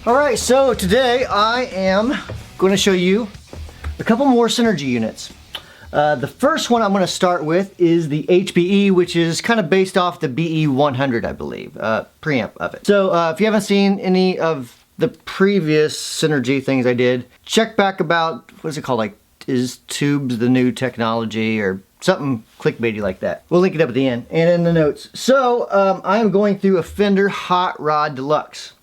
Alright, so today I am going to show you a couple more Synergy units. The first one I'm going to start with is the HBE, which is kind of based off the BE100, I believe, preamp of it. So if you haven't seen any of the previous Synergy things I did, check back about, what is it called, like, is tubes the new technology or something clickbaity like that. We'll link it up at the end and in the notes. So I'm going through a Fender Hot Rod Deluxe.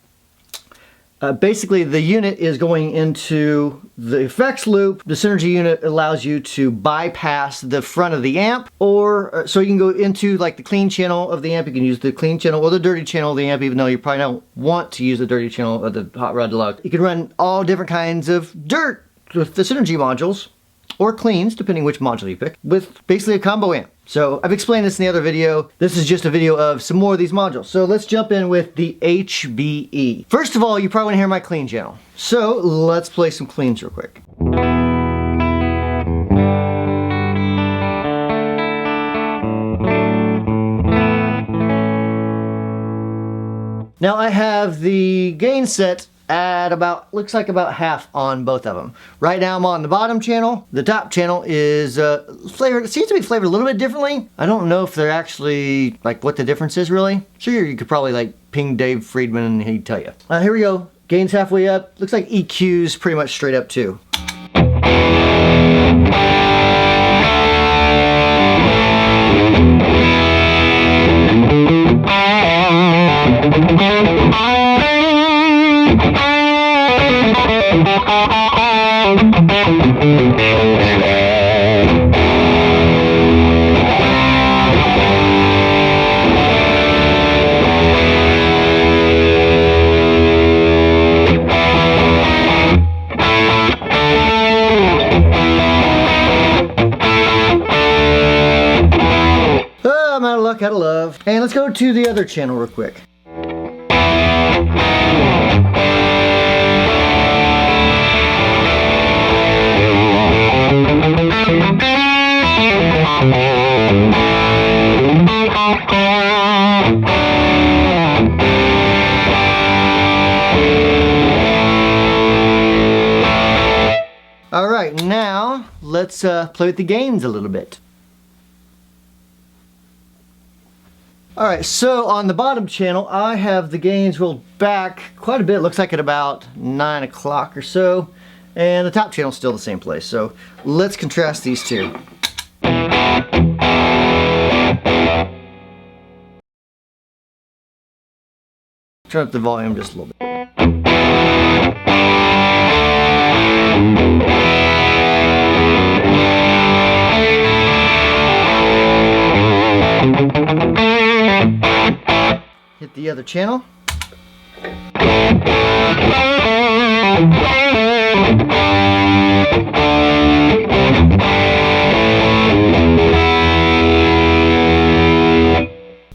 Basically, the unit is going into the effects loop. The Synergy unit allows you to bypass the front of the amp, or so you can go into like the clean channel of the amp. You can use the clean channel or the dirty channel of the amp, even though you probably don't want to use the dirty channel of the Hot Rod Deluxe. You can run all different kinds of dirt with the Synergy modules, or cleans, depending which module you pick, with basically a combo amp. So I've explained this in the other video. This is just a video of some more of these modules. So let's jump in with the HBE. First of all, you probably want to hear my clean channel. So let's play some cleans real quick. Now I have the gain set at about, looks like about half on both of them. Right now I'm on the bottom channel. The top channel is flavored, it seems to be flavored a little bit differently. I don't know if they're actually, like, what the difference is really. Sure, you could probably like ping Dave Friedman and he'd tell you. Here we go, gain's halfway up. Looks like EQ's pretty much straight up too. I'm out of luck, out of love. And let's go to the other channel real quick. Alright, now let's play with the gains a little bit. Alright, so on the bottom channel I have the gains rolled back quite a bit. Looks like at about 9 o'clock or so. And the top channel is still the same place. So let's contrast these two. Turn up the volume just a little bit. Hit the other channel.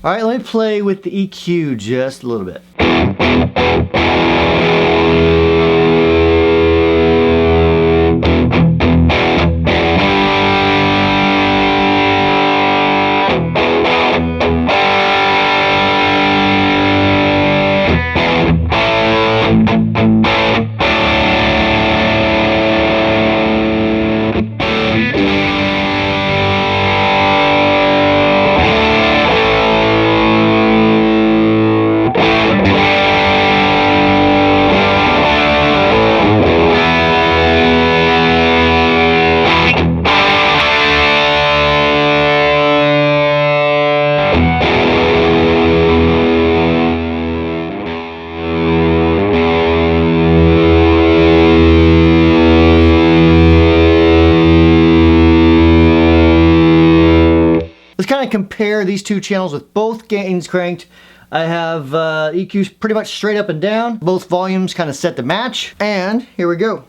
Alright, let me play with the EQ just a little bit. Let's kind of compare these two channels with both gains cranked. I have EQs pretty much straight up and down. Both volumes kind of set to match. And here we go.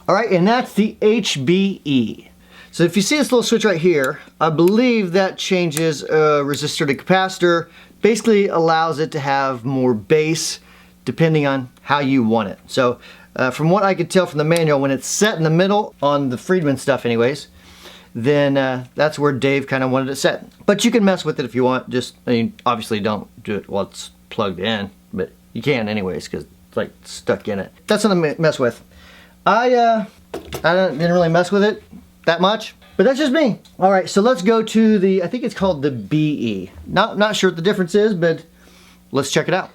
Alright, and that's the HBE. So if you see this little switch right here, I believe that changes resistor to capacitor, basically allows it to have more bass depending on how you want it. So from what I could tell from the manual, when it's set in the middle, on the Friedman stuff anyways, then that's where Dave kind of wanted it set. But you can mess with it if you want, just, I mean, obviously don't do it while it's plugged in, but you can anyways because it's like stuck in it. That's something to mess with. I didn't really mess with it that much, but that's just me. All right, so let's go to the, I think it's called the BE. Not sure what the difference is, but let's check it out.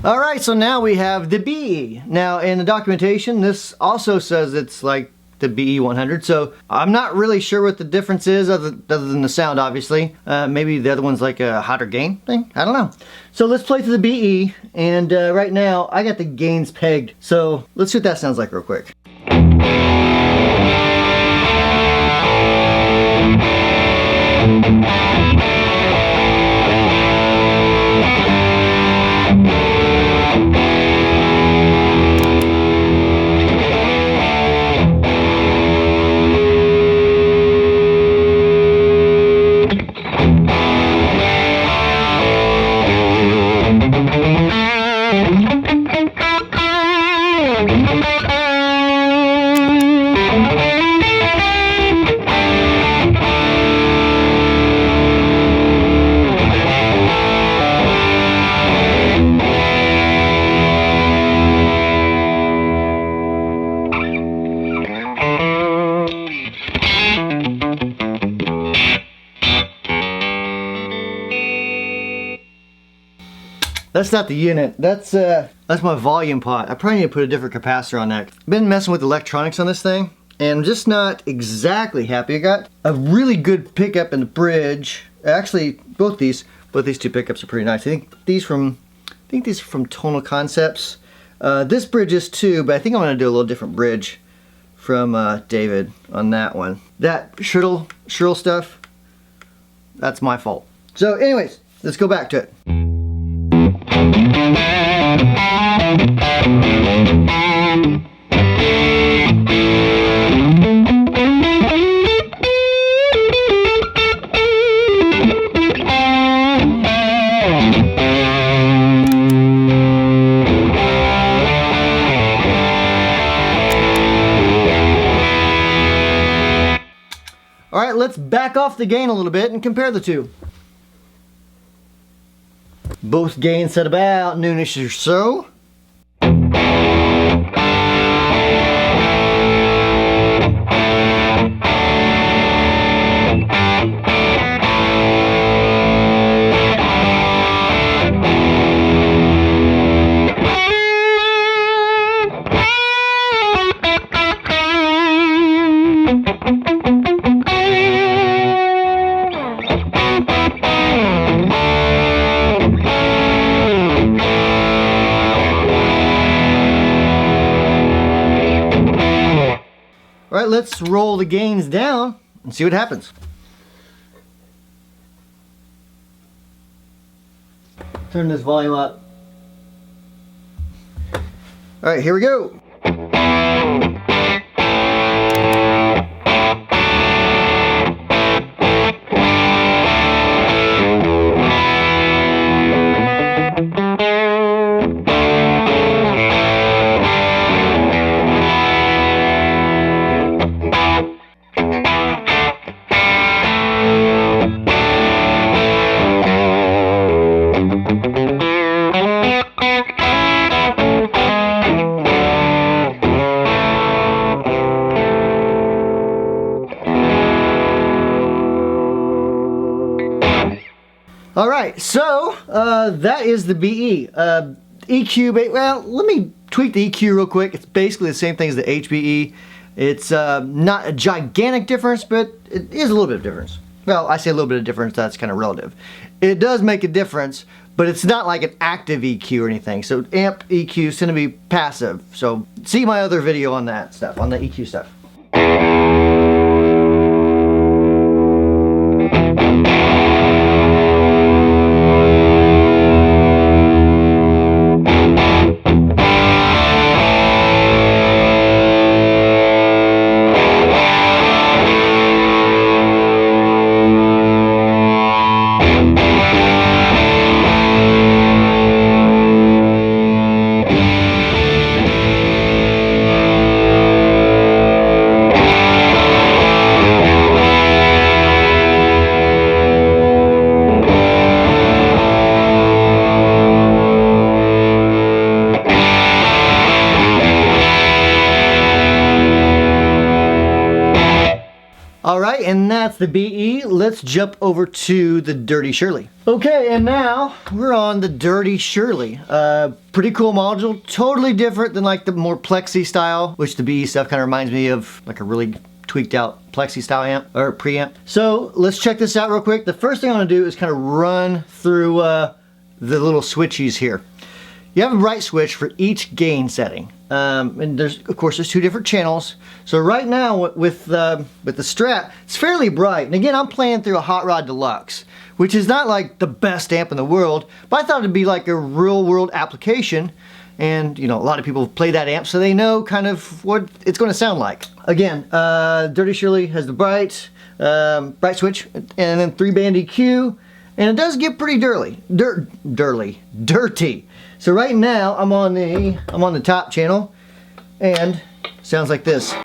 All right, so now we have the BE. Now in the documentation, this also says it's like the BE 100, so I'm not really sure what the difference is other than the sound, obviously. Maybe the other one's like a hotter gain thing, I don't know. So let's play to the BE, and right now I got the gains pegged, so let's see what that sounds like real quick. That's not the unit. That's my volume pot. I probably need to put a different capacitor on that. I've been messing with electronics on this thing, and I'm just not exactly happy. I got a really good pickup in the bridge. Actually, both these two pickups are pretty nice. I think these are from Tonal Concepts. This bridge is too, but I think I'm gonna do a little different bridge from David on that one. That shrill stuff, that's my fault. So anyways, let's go back to it. Alright, let's back off the gain a little bit and compare the two. Both gains at about noonish or so. Alright, let's roll the gains down and see what happens. Turn this volume up. Alright, here we go. Alright, so that is the BE. EQ, well, let me tweak the EQ real quick. It's basically the same thing as the HBE. It's not a gigantic difference, but it is a little bit of difference. Well, I say a little bit of difference, that's kind of relative. It does make a difference, but it's not like an active EQ or anything. So amp EQ is going to be passive. So see my other video on that stuff, on the EQ stuff. All right, and that's the BE. Let's jump over to the Dirty Shirley. Okay, and now we're on the Dirty Shirley. Pretty cool module, totally different than like the more Plexi style, which the BE stuff kind of reminds me of like a really tweaked out Plexi style amp or preamp. So let's check this out real quick. The first thing I want to do is kind of run through the little switchies here. You have a bright switch for each gain setting. And there's, of course, there's two different channels. So right now with the Strat, it's fairly bright. And again, I'm playing through a Hot Rod Deluxe, which is not like the best amp in the world, but I thought it'd be like a real world application. And you know, a lot of people play that amp, so they know kind of what it's going to sound like. Again, Dirty Shirley has the bright switch, and then 3-band EQ, and it does get pretty dirty. So right now I'm on the top channel, and it sounds like this.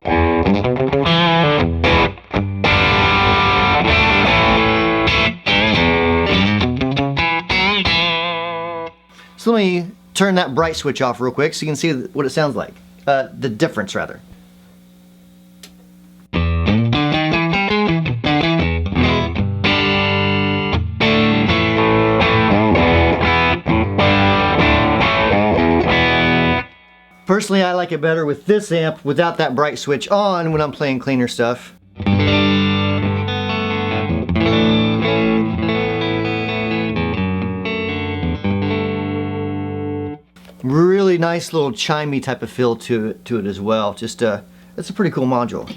So let me turn that bright switch off real quick so you can see what it sounds like. The difference rather. Personally, I like it better with this amp without that bright switch on when I'm playing cleaner stuff. Really nice little chimey type of feel to it as well. Just it's a pretty cool module.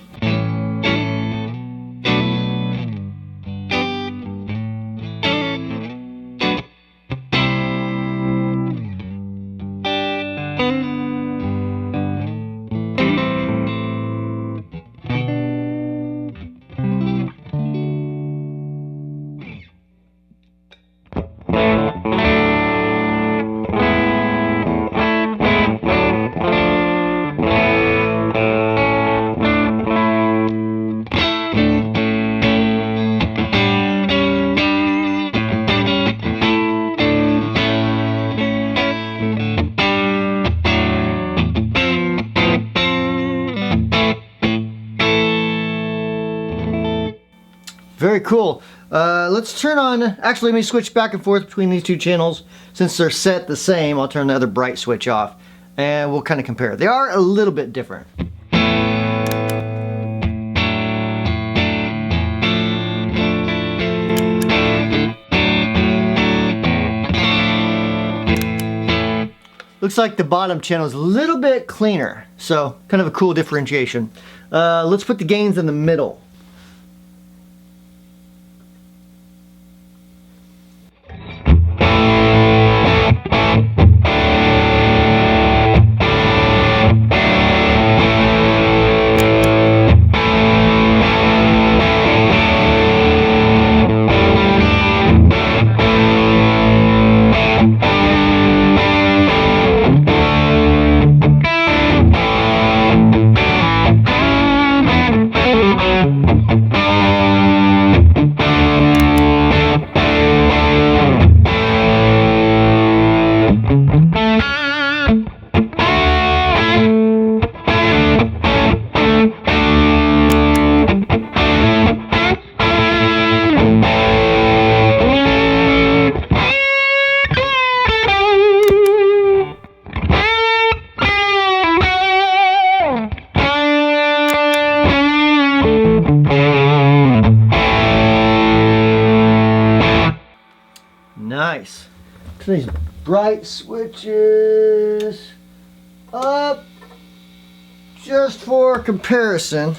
Very cool. Let's turn on, actually let me switch back and forth between these two channels. Since they're set the same, I'll turn the other bright switch off and we'll kind of compare. They are a little bit different. Looks like the bottom channel is a little bit cleaner, so kind of a cool differentiation. Let's put the gains in the middle. Nice. Turn these bright switches up just for comparison.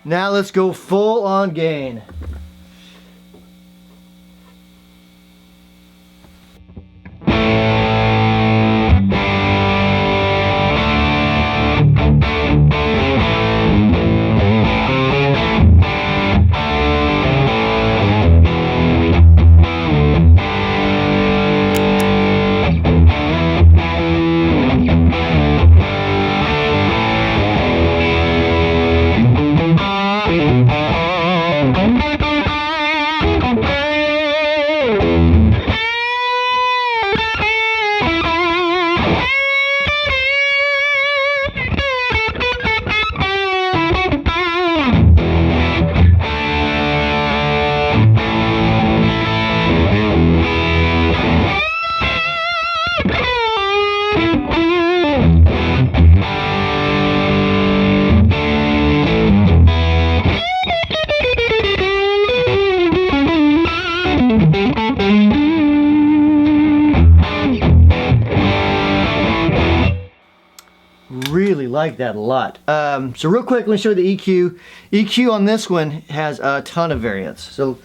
Now let's go full on gain. like that a lot. So real quick, let me show you the EQ. EQ on this one has a ton of variance. So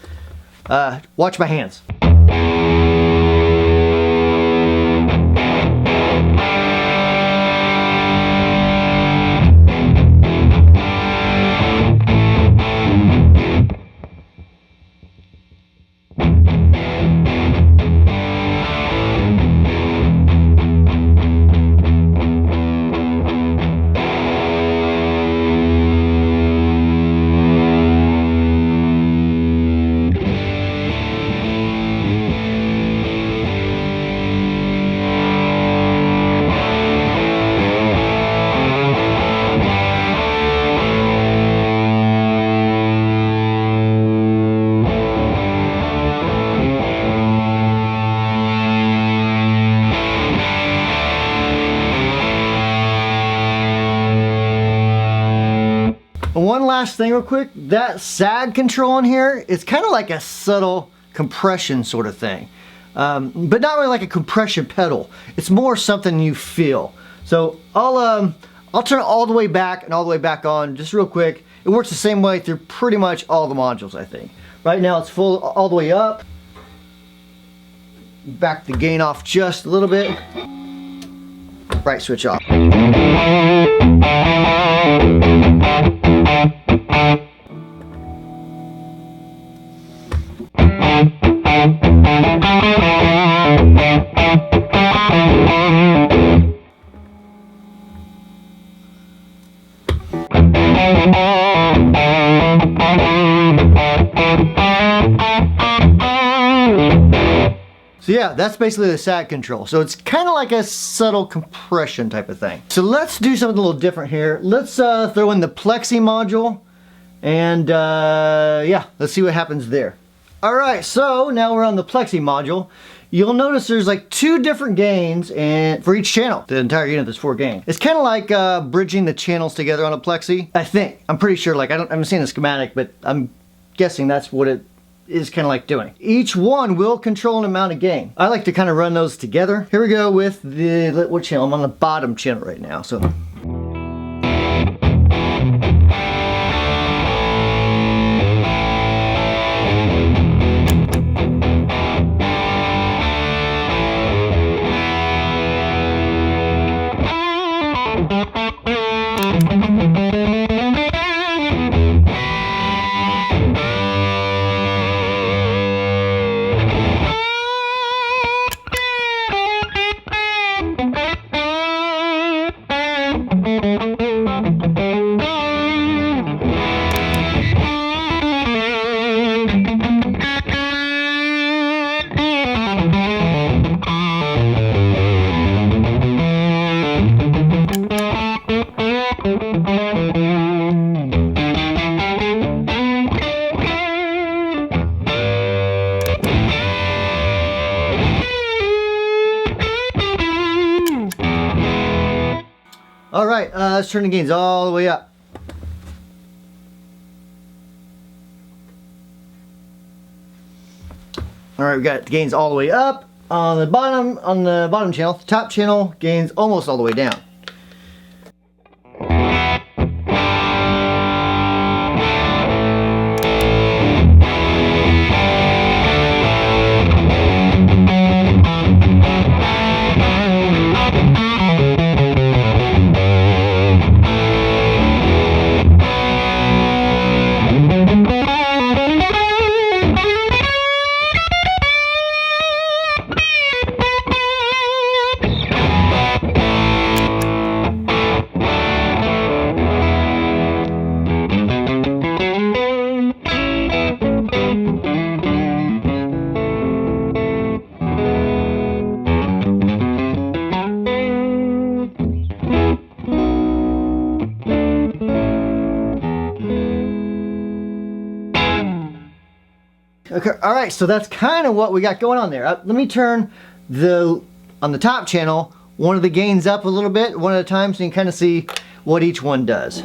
watch my hands. One last thing real quick, that sag control on here is kind of like a subtle compression sort of thing. But not really like a compression pedal. It's more something you feel. So I'll turn it all the way back and all the way back on just real quick. It works the same way through pretty much all the modules, I think. Right now it's full all the way up. Back the gain off just a little bit. Right switch off. So yeah, that's basically the sag control. So it's kind of like a subtle compression type of thing. So let's do something a little different here. Let's throw in the Plexi module and yeah, let's see what happens there. All right, so now we're on the Plexi module. You'll notice there's like 2 different gains and for each channel. The entire unit, there's 4 gains. It's kind of like bridging the channels together on a Plexi. I think, I'm pretty sure, like I haven't seen the schematic, but I'm guessing that's what it is kind of like doing. Each one will control an amount of gain. I like to kind of run those together. Here we go with the, what channel? I'm on the bottom channel right now, so. All right, let's turn the gains all the way up. All right, we got the gains all the way up. On the bottom channel, the top channel gains almost all the way down. Okay, all right, so that's kind of what we got going on there. Let me turn on the top channel, one of the gains up a little bit, one at a time, so you can kind of see what each one does.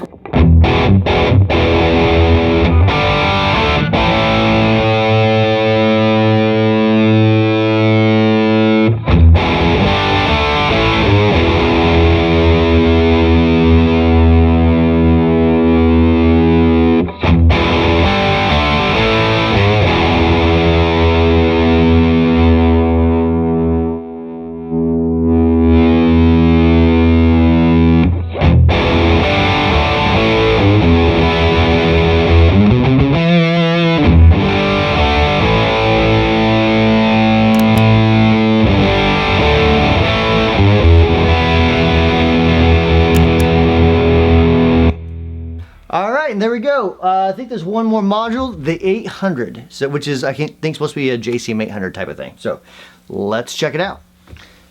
I think there's one more module, the 800, so, which is, I think, supposed to be a JCM 800 type of thing. So let's check it out.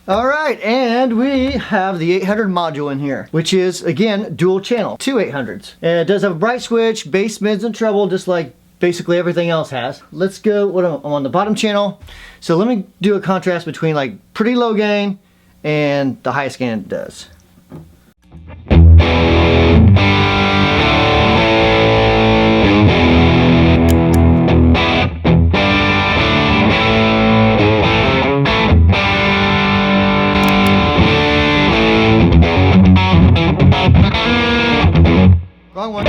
All right, and we have the 800 module in here, which is, again, dual channel, two 800s. And it does have a bright switch, bass, mids, and treble, just like basically everything else has. Let's go, I'm on the bottom channel. So let me do a contrast between like pretty low gain and the highest gain it does. Wrong one.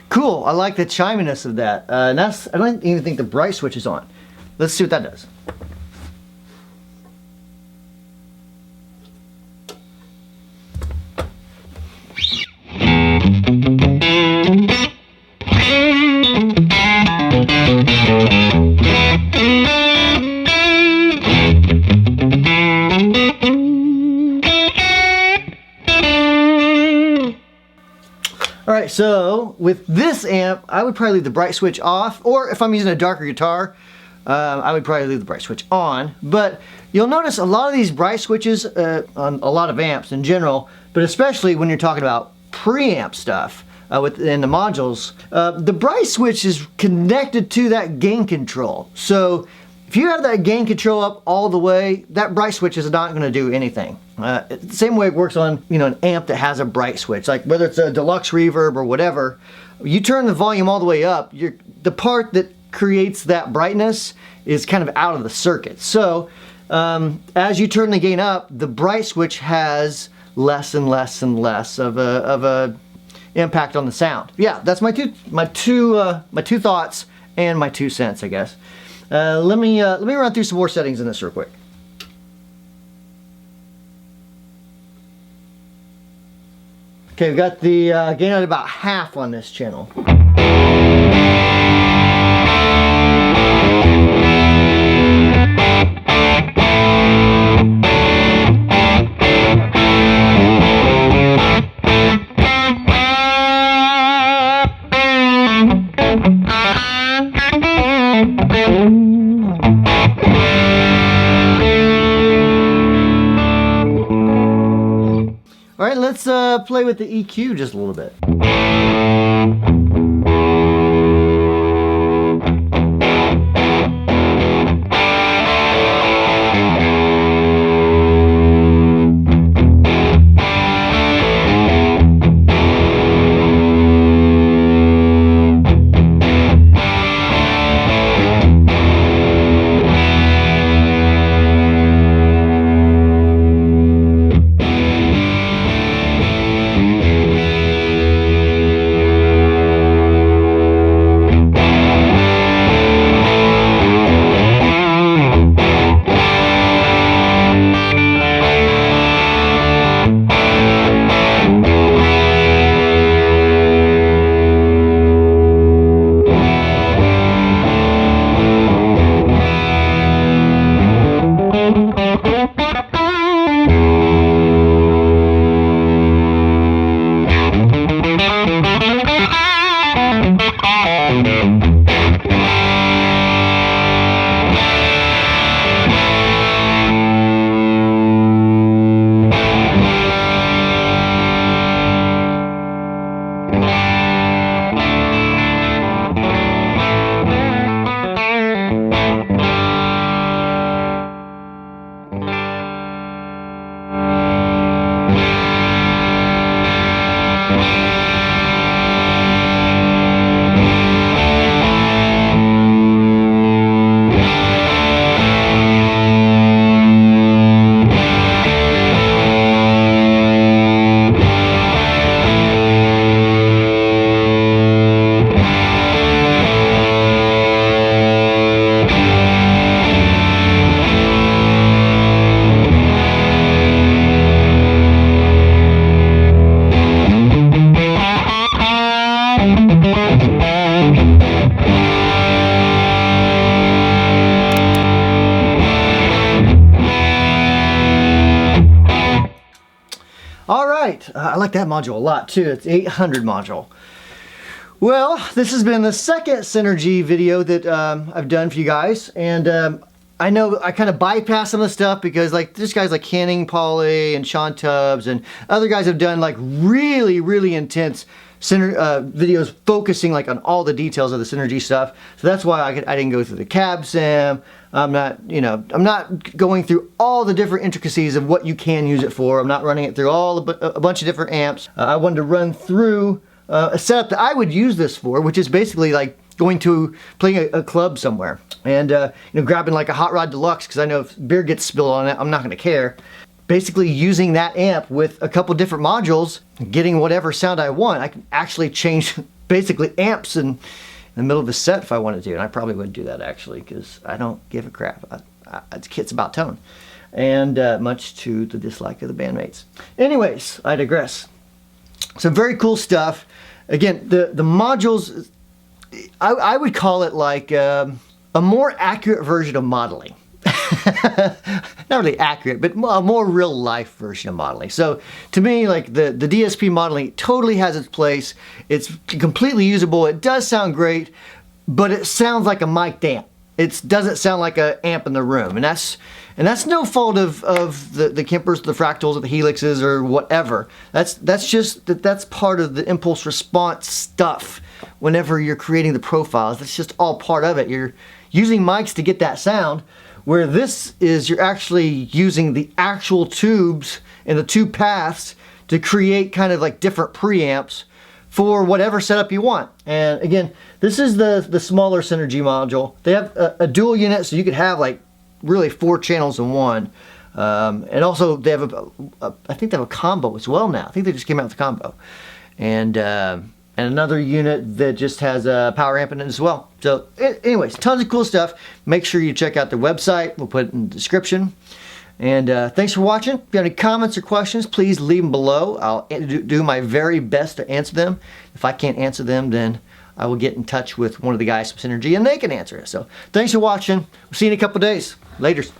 Cool, I like the chiminess of that. And I don't even think the bright switch is on. Let's see what that does. Alright, so with this amp, I would probably leave the bright switch off, or if I'm using a darker guitar, I would probably leave the bright switch on. But you'll notice a lot of these bright switches on a lot of amps in general, but especially when you're talking about preamp stuff within the modules, the bright switch is connected to that gain control. So if you have that gain control up all the way, that bright switch is not going to do anything. The same way it works on, you know, an amp that has a bright switch, like whether it's a deluxe reverb or whatever. You turn the volume all the way up, the part that creates that brightness is kind of out of the circuit. So as you turn the gain up, the bright switch has less and less and less of a impact on the sound. Yeah, that's my two thoughts and my 2 cents, I guess. Let me run through some more settings in this real quick. Okay, we've got the gain at about half on this channel. Alright, let's play with the EQ just a little bit. right, I like that module a lot too. It's 800 module. Well, this has been the second Synergy video that I've done for you guys, and I know I kind of bypass some of the stuff because like there's guys like Canning Polly and Sean Tubbs and other guys have done like really intense videos focusing like on all the details of the Synergy stuff. So that's why I didn't go through the cab sim. I'm not, you know, I'm not going through all the different intricacies of what you can use it for. I'm not running it through a bunch of different amps. I wanted to run through a setup that I would use this for, which is basically like going to playing a club somewhere and you know, grabbing like a Hot Rod Deluxe, because I know if beer gets spilled on it, I'm not going to care. Basically using that amp with a couple different modules, getting whatever sound I want. I can actually change basically amps in the middle of a set if I wanted to, and I probably would do that actually because I don't give a crap. It's about tone, and much to the dislike of the bandmates. Anyways, I digress. Some very cool stuff. Again, the modules, I would call it like a more accurate version of modeling. Not really accurate, but a more real life version of modeling. So to me, like the DSP modeling totally has its place. It's completely usable. It does sound great, but it sounds like a mic'd amp. It doesn't sound like an amp in the room, and that's no fault of the Kempers, the Fractals, or the Helixes, or whatever. That's just that's part of the impulse response stuff. Whenever you're creating the profiles, that's just all part of it. You're using mics to get that sound. Where this is, you're actually using the actual tubes and the tube paths to create kind of like different preamps for whatever setup you want. And again, this is the smaller Synergy module. They have a dual unit, so you could have like really 4 channels in one. And also they have I think they have a combo as well now. I think they just came out with a combo. And another unit that just has a power amp in it as well. So anyways, tons of cool stuff. Make sure you check out the website. We'll put it in the description. And thanks for watching. If you have any comments or questions, please leave them below. I'll do my very best to answer them. If I can't answer them, then I will get in touch with one of the guys from Synergy and they can answer it. So thanks for watching. We'll see you in a couple days. Laters.